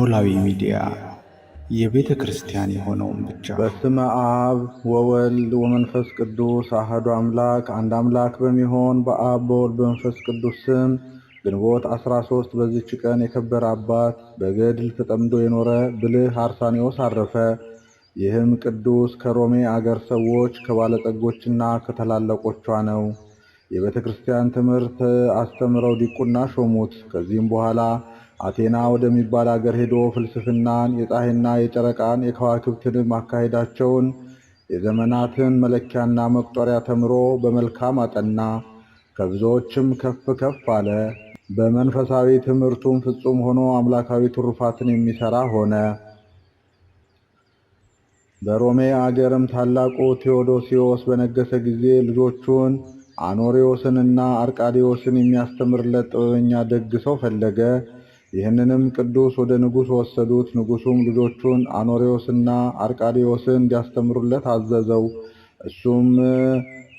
ኖላዊ ሚዲያ የቤተ ክርስቲያን የሆነውን ብቻ። በስመ አብ ወወልድ ወመንፈስ ቅዱስ አሐዱ አምላክ አንድ አምላክ በሚሆን በአብ በወልድ በመንፈስ ቅዱስ ስም ግንቦት 13 በዚች ቀን የከበረ አባት በገድል ተጠምዶ የኖረ ብልህ አርሳኔዎስ አረፈ። ይህም ቅዱስ ከሮሜ አገር ሰዎች ከባለጠጎችና ከታላላቆቿ ነው። የቤተ ክርስቲያን ትምህርት አስተምረው ዲቁና ሾሙት። ከዚህም በኋላ አቴና ወደሚባል አገር ሄዶ ፍልስፍናን፣ የፀሐይና የጨረቃን የከዋክብትን አካሄዳቸውን፣ የዘመናትን መለኪያና መቁጠሪያ ተምሮ በመልካም አጠና። ከብዙዎችም ከፍ ከፍ አለ። በመንፈሳዊ ትምህርቱም ፍጹም ሆኖ አምላካዊ ትሩፋትን የሚሰራ ሆነ። በሮሜ አገርም ታላቁ ቴዎዶሲዮስ በነገሰ ጊዜ ልጆቹን አኖሪዎስንና አርቃዲዮስን የሚያስተምርለት ጥበበኛ ደግ ሰው ፈለገ። ይህንንም ቅዱስ ወደ ንጉሥ ወሰዱት። ንጉሡም ልጆቹን አኖሪዎስና አርቃዲዮስን እንዲያስተምሩለት አዘዘው። እሱም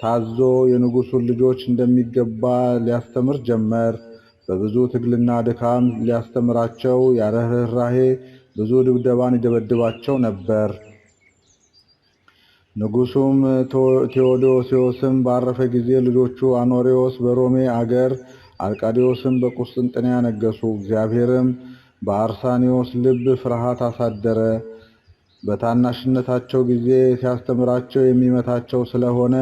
ታዞ የንጉሡን ልጆች እንደሚገባ ሊያስተምር ጀመር። በብዙ ትግልና ድካም ሊያስተምራቸው ያለ ርኅራኄ ብዙ ድብደባን ይደበድባቸው ነበር። ንጉሡም ቴዎዶሲዮስም ባረፈ ጊዜ ልጆቹ አኖሪዎስ በሮሜ አገር፣ አርቃዲዮስም በቁስጥንጥንያ ነገሱ። እግዚአብሔርም በአርሳኔዎስ ልብ ፍርሃት አሳደረ። በታናሽነታቸው ጊዜ ሲያስተምራቸው የሚመታቸው ስለሆነ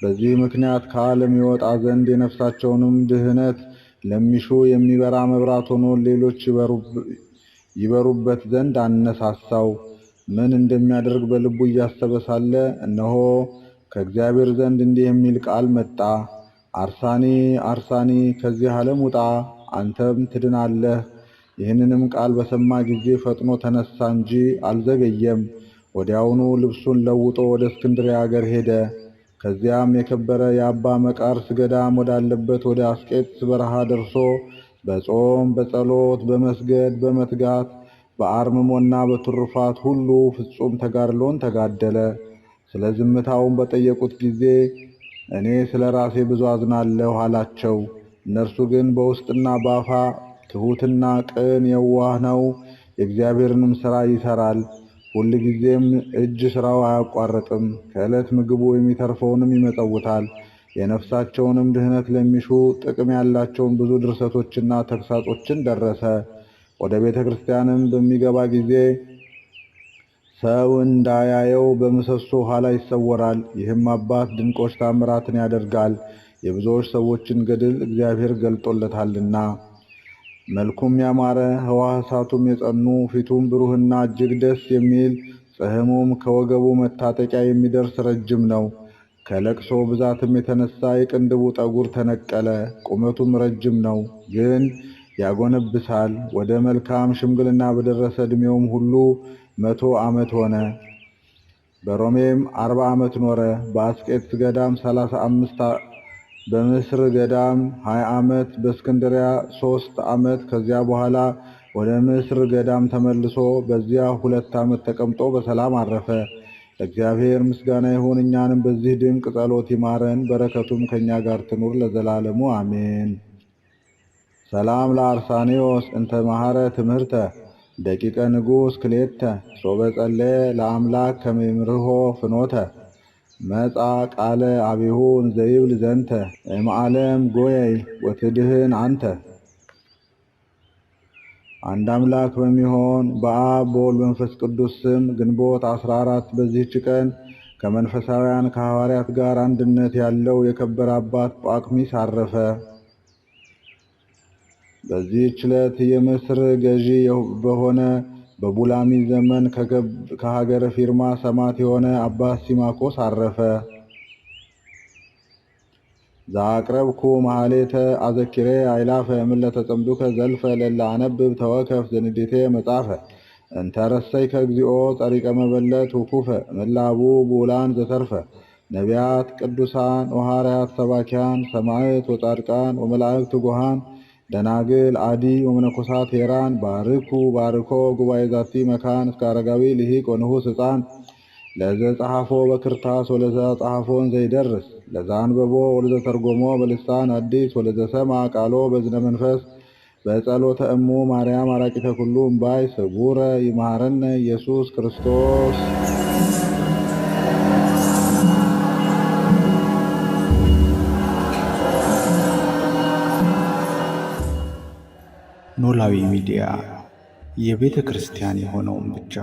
በዚህ ምክንያት ከዓለም ይወጣ ዘንድ የነፍሳቸውንም ድህነት ለሚሹ የሚበራ መብራት ሆኖ ሌሎች ይበሩበት ዘንድ አነሳሳው። ምን እንደሚያደርግ በልቡ እያሰበ ሳለ እነሆ ከእግዚአብሔር ዘንድ እንዲህ የሚል ቃል መጣ። አርሳኒ አርሳኒ ከዚህ ዓለም ውጣ፣ አንተም ትድናለህ። ይህንንም ቃል በሰማ ጊዜ ፈጥኖ ተነሳ እንጂ አልዘገየም። ወዲያውኑ ልብሱን ለውጦ ወደ እስክንድርያ አገር ሄደ። ከዚያም የከበረ የአባ መቃርስ ገዳም ወዳለበት ወደ አስቄጥስ በረሃ ደርሶ በጾም በጸሎት በመስገድ በመትጋት በአርምሞና በትሩፋት ሁሉ ፍጹም ተጋድሎን ተጋደለ። ስለ ዝምታውን በጠየቁት ጊዜ እኔ ስለ ራሴ ብዙ አዝናለሁ አላቸው። እነርሱ ግን በውስጥና በአፋ ትሑትና ቅን የዋህ ነው፣ የእግዚአብሔርንም ሥራ ይሠራል፣ ሁልጊዜም እጅ ሥራው አያቋርጥም፣ ከዕለት ምግቡ የሚተርፈውንም ይመጸውታል። የነፍሳቸውንም ድህነት ለሚሹ ጥቅም ያላቸውን ብዙ ድርሰቶችና ተግሳጾችን ደረሰ። ወደ ቤተ ክርስቲያንም በሚገባ ጊዜ ሰው እንዳያየው በምሰሶ ኋላ ይሰወራል። ይህም አባት ድንቆች ታምራትን ያደርጋል፣ የብዙዎች ሰዎችን ገድል እግዚአብሔር ገልጦለታልና። መልኩም ያማረ ሕዋሳቱም የጸኑ ፊቱም ብሩህና እጅግ ደስ የሚል ጽሕሙም ከወገቡ መታጠቂያ የሚደርስ ረጅም ነው። ከለቅሶ ብዛትም የተነሳ የቅንድቡ ጠጉር ተነቀለ። ቁመቱም ረጅም ነው፣ ግን ያጎነብሳል። ወደ መልካም ሽምግልና በደረሰ ዕድሜውም ሁሉ 100 ዓመት ሆነ። በሮሜም 40 ዓመት ኖረ። በአስቄጥስ ገዳም 35፣ በምስር ገዳም 20 ዓመት፣ በእስክንድርያ 3 ዓመት። ከዚያ በኋላ ወደ ምስር ገዳም ተመልሶ በዚያ 2 ዓመት ተቀምጦ በሰላም አረፈ። ለእግዚአብሔር ምስጋና ይሁን፣ እኛንም በዚህ ድንቅ ጸሎት ይማረን፣ በረከቱም ከእኛ ጋር ትኑር ለዘላለሙ አሜን። ሰላም ለአርሳኔዎስ እንተ መሐረ ትምህርተ ደቂቀ ንጉሥ ክሌተ ሶበ ጸለየ ለአምላክ ከመምርሆ ፍኖተ መጻ ቃለ አቢሁ እንዘይብል ዘንተ እምዓለም ጎየይ ወትድህን አንተ። አንድ አምላክ በሚሆን በአብ በወልድ በመንፈስ ቅዱስ ስም ግንቦት 14 በዚህች ቀን ከመንፈሳውያን ከሐዋርያት ጋር አንድነት ያለው የከበረ አባት ጳኩሚስ አረፈ። በዚህች ዕለት የምስር ገዢ በሆነ በቡላሚ ዘመን ከሀገረ ፊርማ ሰማዕት የሆነ አባት ሲማኮስ አረፈ። ዛቅረብኩ ማህሌተ አዘኪሬ አይላፈ እምለተ ጸምዱከ ዘልፈ ለላ አነብብ ተወከፍ ዘንዴቴ መጻፈ እንተረሰይከ እግዚኦ ጸሪቀ መበለት ውኩፈ ምላቡ ቡላን ዘተርፈ ነቢያት ቅዱሳን ወሐዋርያት ሰባኪያን ሰማዕት ወጻድቃን ወመላእክት ጉሃን ደናግል አዲ ወመነኮሳት ሄራን ባርኩ ባርኮ ጉባኤ ዛቲ መካን እስከ አረጋዊ ልሂቅ ወንዑስ ሕፃን ለዘ ጸሐፎ በክርታስ ወለዘ ጸሐፎን ዘይደርስ ለዘ አንበቦ ወለዘ ተርጎሞ በልሳን አዲስ ወለዘ ሰማ ቃሎ በዝነ መንፈስ በጸሎተ እሙ ማርያም አራቂተ ኩሉ እምባይ ስቡረ ይማረነ ኢየሱስ ክርስቶስ። ኖላዊ ሚዲያ የቤተ ክርስቲያን የሆነውን ብቻ